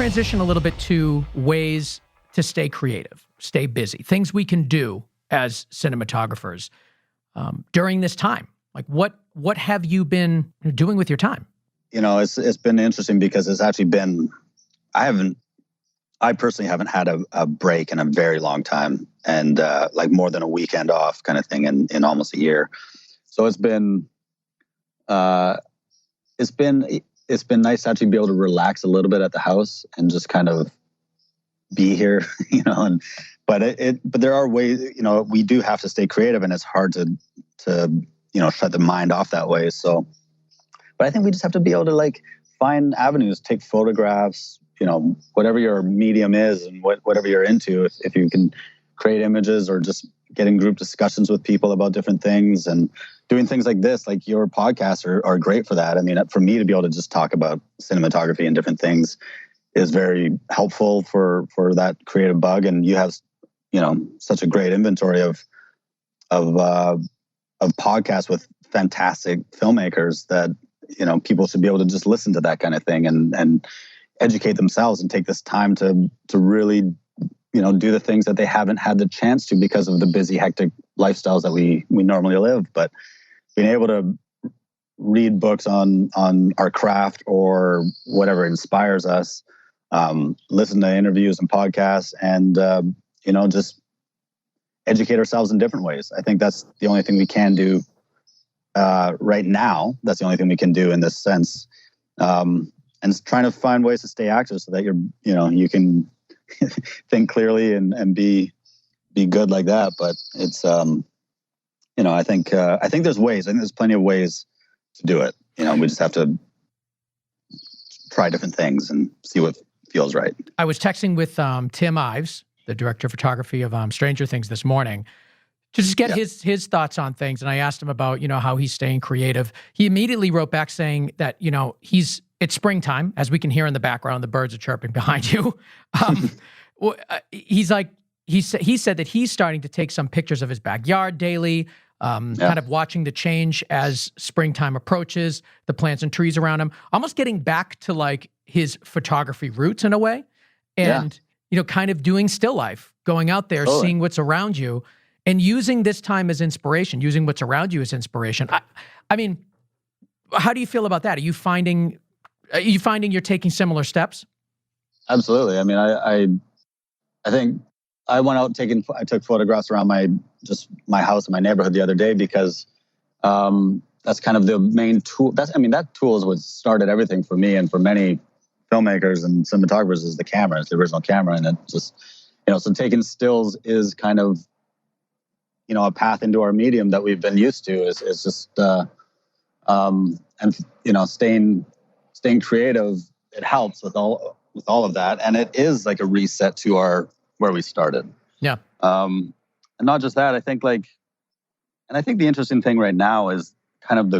transition a little bit to ways to stay creative, stay busy, things we can do as cinematographers during this time. Like what have you been doing with your time? It's been interesting because it's actually been, I personally haven't had a break in a very long time, and like more than a weekend off kind of thing in almost a year. So it's been nice to actually be able to relax a little bit at the house and just kind of be here, but there are ways, we do have to stay creative, and it's hard to shut the mind off that way. So, but I think we just have to be able to like find avenues, take photographs, whatever your medium is and whatever you're into. If you can create images or just getting group discussions with people about different things and doing things like this, like your podcasts are great for that. I mean, for me to be able to just talk about cinematography and different things is very helpful for that creative bug. And you have, such a great inventory of podcasts with fantastic filmmakers that, people should be able to just listen to that kind of thing and educate themselves and take this time to really, do the things that they haven't had the chance to because of the busy, hectic lifestyles that we normally live. But being able to read books on our craft or whatever inspires us, listen to interviews and podcasts, and just educate ourselves in different ways. I think that's the only thing we can do right now. That's the only thing we can do in this sense, and it's trying to find ways to stay active so that you can think clearly and be good like that. But it's I think there's ways. I think there's plenty of ways to do it. We just have to try different things and see what feels right. I was texting with Tim Ives, the director of photography of Stranger Things, this morning, to just get his thoughts on things. And I asked him about, how he's staying creative. He immediately wrote back saying that, it's springtime, as we can hear in the background, the birds are chirping behind you. He's like, he said that he's starting to take some pictures of his backyard daily, kind of watching the change as springtime approaches, the plants and trees around him, almost getting back to like his photography roots in a way. And, kind of doing still life, going out there, seeing what's around you and using this time as inspiration, using what's around you as inspiration. I mean, how do you feel about that? Are you finding you're taking similar steps? Absolutely. I mean, I think I went out I took photographs around my house and my neighborhood the other day because that's kind of the main tool. That tool is what started everything for me and for many filmmakers and cinematographers is the camera. It's the original camera. And it just, so taking stills is kind of, a path into our medium that we've been used to is just, staying creative. It helps with all of that. And it is like a reset to where we started. Yeah. And not just that, I think the interesting thing right now is kind of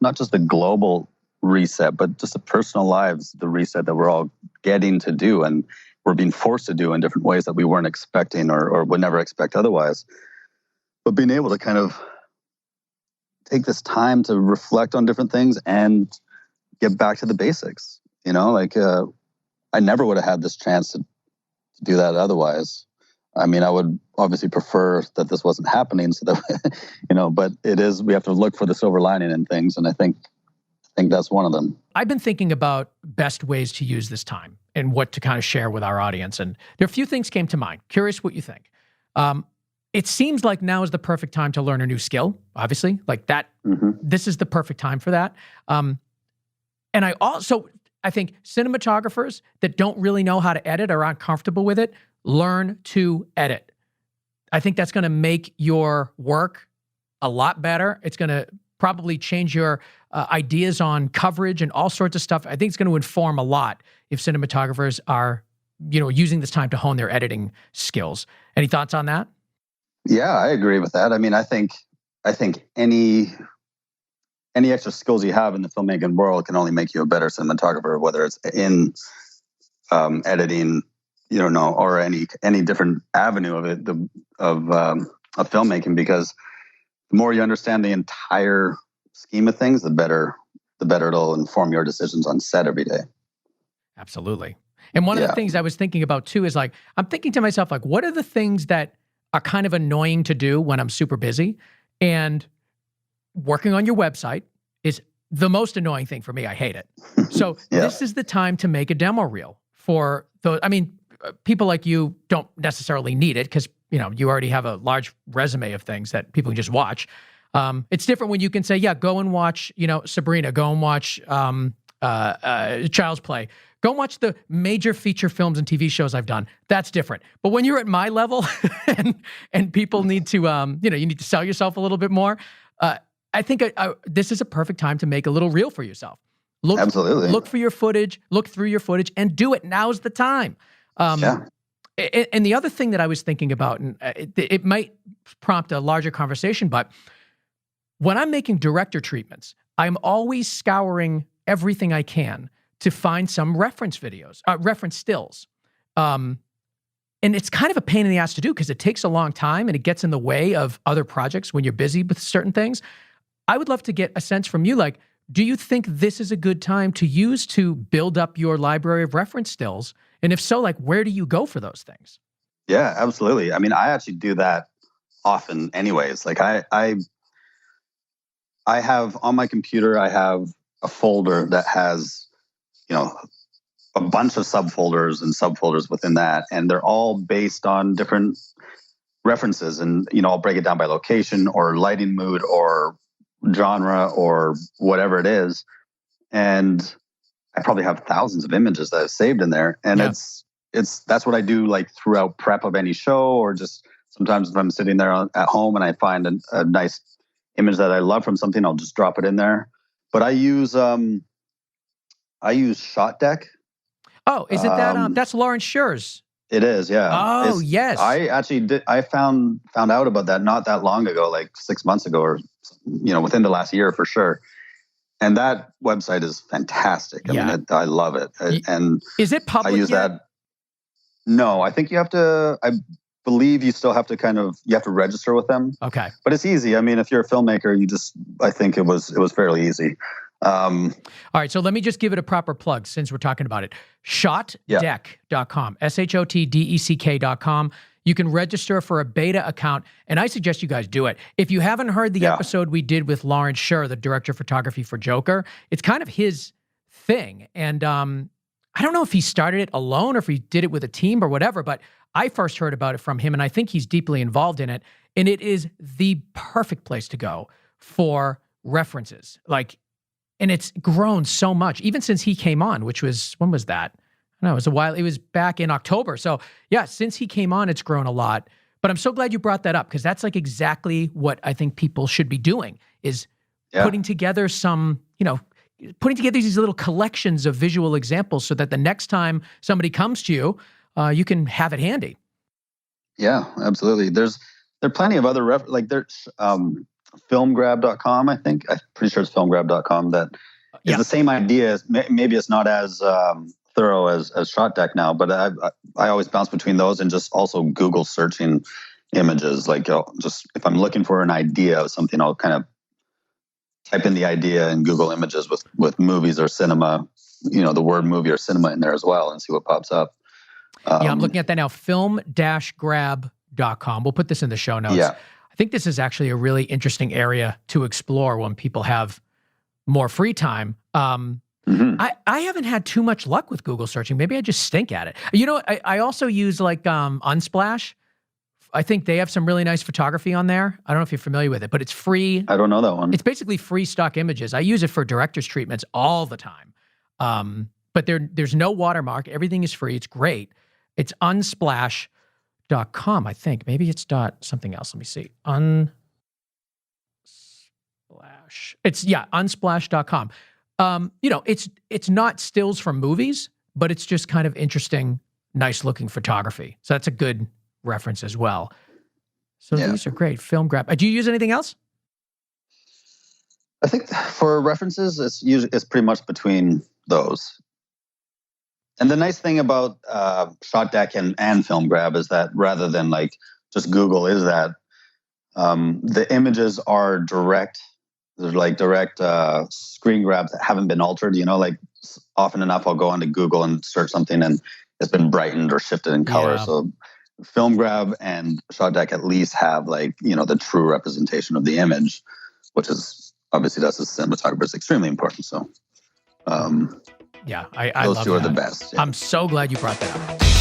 not just the global reset, but just the personal lives, the reset that we're all getting to do and we're being forced to do in different ways that we weren't expecting or would never expect otherwise. But being able to kind of take this time to reflect on different things and get back to the basics, I never would have had this chance to do that otherwise. I mean, I would obviously prefer that this wasn't happening so that, but it is, we have to look for the silver lining in things. And I think that's one of them. I've been thinking about best ways to use this time and what to kind of share with our audience. And there are a few things came to mind. Curious what you think. It seems like now is the perfect time to learn a new skill, obviously, like that. Mm-hmm. This is the perfect time for that. And I think cinematographers that don't really know how to edit or aren't comfortable with it, learn to edit. I think that's going to make your work a lot better. It's going to probably change your ideas on coverage and all sorts of stuff. I think it's going to inform a lot if cinematographers are, using this time to hone their editing skills. Any thoughts on that? Yeah, I agree with that. I mean, I think any extra skills you have in the filmmaking world can only make you a better cinematographer, whether it's in editing, or any different avenue of it, of filmmaking, because the more you understand the entire scheme of things, the better it'll inform your decisions on set every day. Absolutely. And one of the things I was thinking about too is like, I'm thinking to myself, like, what are the things that are kind of annoying to do when I'm super busy? And working on your website is the most annoying thing for me. I hate it. So this is the time to make a demo reel for those. I mean, people like you don't necessarily need it because, you know, you already have a large resume of things that people can just watch. It's different when you can say, yeah, go and watch, you know, Sabrina, go and watch Child's Play. Go and watch the major feature films and TV shows I've done. That's different. But when you're at my level and people need to, you know, you need to sell yourself a little bit more, I think this is a perfect time to make a little reel for yourself. Absolutely. Look for your footage, look through your footage, and do it. Now's the time. And the other thing that I was thinking about, and it might prompt a larger conversation, but when I'm making director treatments, I'm always scouring everything I can to find some reference videos, reference stills. And it's kind of a pain in the ass to do because it takes a long time and it gets in the way of other projects when you're busy with certain things. I would love to get a sense from you, like, do you think this is a good time to use to build up your library of reference stills? And if so, like, where do you go for those things? Yeah, absolutely. I mean, I actually do that often anyways. Like I have on my computer, I have a folder that has, you know, a bunch of subfolders and subfolders within that. And they're all based on different references. And, you know, I'll break it down by location or lighting mood or genre or whatever it is. And I probably have thousands of images that I've saved in there. And that's what I do like throughout prep of any show, or just sometimes if I'm sitting there at home and I find a nice image that I love from something, I'll just drop it in there. But I use Shot Deck. Oh, is it that? That's Lawrence Scher's. It is, yeah. Oh, yes. I actually I found out about that not that long ago, like 6 months ago, or, you know, within the last year for sure. And that website is fantastic. I mean, I love it. And is it public? I use that. No, I think you have to. I believe you still have to you have to register with them. Okay, but it's easy. I mean, if you're a filmmaker, I think it was fairly easy. All right, so let me just give it a proper plug since we're talking about it. Shotdeck.com, SHOTDECK.com. You can register for a beta account, and I suggest you guys do it. If you haven't heard the episode we did with Lawrence Scher, the director of photography for Joker, it's kind of his thing. And I don't know if he started it alone or if he did it with a team or whatever, but I first heard about it from him, and I think he's deeply involved in it. And it is the perfect place to go for references. And it's grown so much, even since he came on, which was, when was that? I don't know, it was a while. It was back in October. So yeah, since he came on, it's grown a lot. But I'm so glad you brought that up, because that's like exactly what I think people should be doing, is putting together putting together these little collections of visual examples so that the next time somebody comes to you, you can have it handy. Yeah, absolutely. There are plenty of other, there's filmgrab.com, I think. I'm pretty sure it's filmgrab.com. That is the same idea. Maybe it's not as thorough as Shot Deck now, but I always bounce between those and just also Google searching images. Like, just if I'm looking for an idea of something, I'll kind of type in the idea in Google Images with movies or cinema, you know, the word movie or cinema in there as well, and see what pops up. I'm looking at that now, film-grab.com. We'll put this in the show notes. Yeah. I think this is actually a really interesting area to explore when people have more free time. I haven't had too much luck with Google searching. Maybe I just stink at it. You know, I also use Unsplash. I think they have some really nice photography on there. I don't know if you're familiar with it, but it's free. I don't know that one. It's basically free stock images. I use it for director's treatments all the time. But there's no watermark. Everything is free. It's great. It's unsplash.com, I think. Maybe it's something else. Let me see. Unsplash. It's unsplash.com. You know, it's not stills from movies, but it's just kind of interesting, nice looking photography. So that's a good reference as well. So these are great. Film Grab. Do you use anything else? I think for references, it's pretty much between those. And the nice thing about Shot Deck and Film Grab is that rather than just Google, is that the images are direct. There's direct screen grabs that haven't been altered. You know, often enough, I'll go onto Google and search something and it's been brightened or shifted in color. Yeah. So Film Grab and Shot Deck at least have like, the true representation of the image, which is obviously that's as cinematographers extremely important. So yeah, I those love two are that. the best. Yeah. I'm so glad you brought that up.